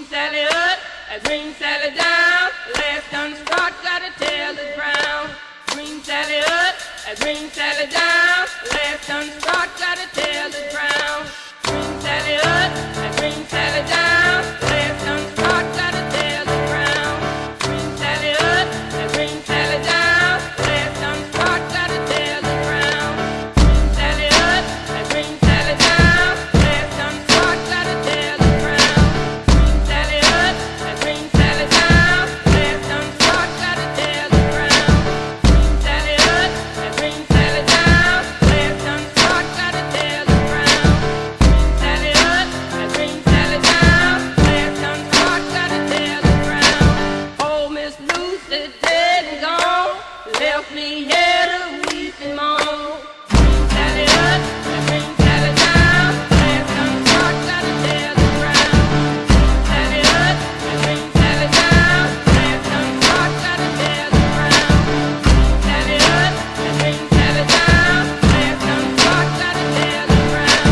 Green Sally up, a green Sally down. Last unstruck, gotta tell the ground. Green Sally up, a green Sally down. Last unstruck, gotta tell the ground. Green Sally up, a green Sally down. Last unstruck, gotta tell the ground. Green Sally up, a green Sally down. Last unstruck, gotta tell the ground. Green Sally up, a green Sally down. Last unstruck, gotta tell the ground. Green Sally up, a green Sally down. Last unstruck, gotta tell the ground. Green Sally up, a green Sally down. Last unstruck, gotta tell the ground. Green Sally up, a green Sally down. Last unstruck, gotta tell the ground. Oh, Miss Lucy dead and gone, left me here to weep and moan. Green Sally up, a green Sally down. Last unstruck, gotta tell the ground. Green Sally up, a green Sally down. Last unstruck, gotta tell the ground. Green Sally up, a green Sally down. Last unstruck, gotta tell the ground.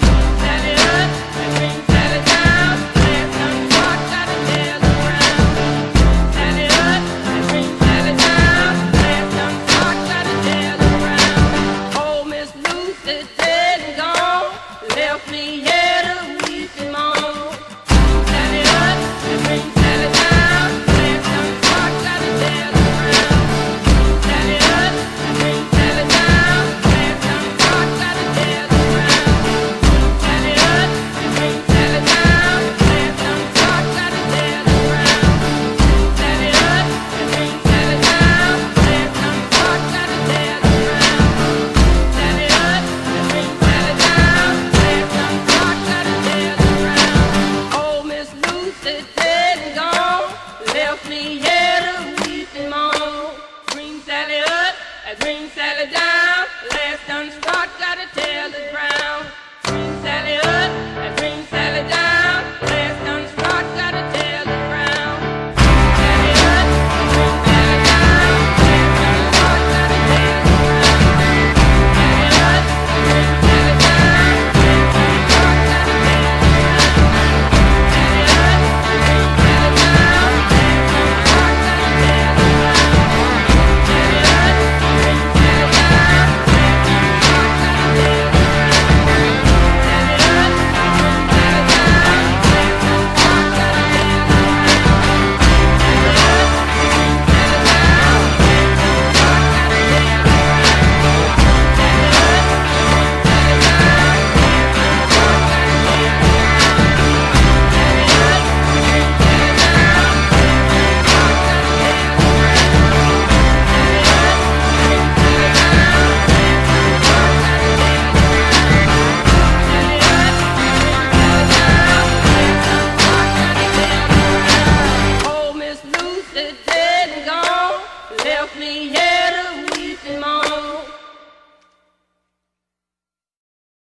Green Sally up, a green Sally down. Last unstruck, gotta tell the ground. Green Sally up, a green Sally down. Last unstruck, gotta tell the ground. Oh, Miss Lucy dead and gone, left me here to weep and moan. Green Sally up, a green Sally down. Last unstruck, gotta tell the ground. Green Sally up, a green Sally down. Last unstruck, gotta tell the ground. Green Sally up, a green Sally down. Last unstruck, gotta tell the ground. Green Sally up, a green Sally down. Last unstruck, gotta tell the ground. Green Sally up, a green Sally down. Last unstruck, gotta tell the ground. Oh, Miss Lucy dead and gone, left me here to weep and moan. Green Sally up, a green Sally down. Last unstruck, gotta tell the ground. Green Sally up, a green Sally down. Last unstruck, gotta tell the ground. Green Sally up, a green Sally down. Last unstruck, gotta tell the ground. Green Sally up, a green Sally down. Last unstruck, gotta tell the ground. Green Sally up, a green Sally down. Last unstruck, gotta tell the ground. Green Sally up, a green Sally down. Last unstruck, gotta tell the ground. Oh, Miss Lucy dead and gone, left me here to weep and moan.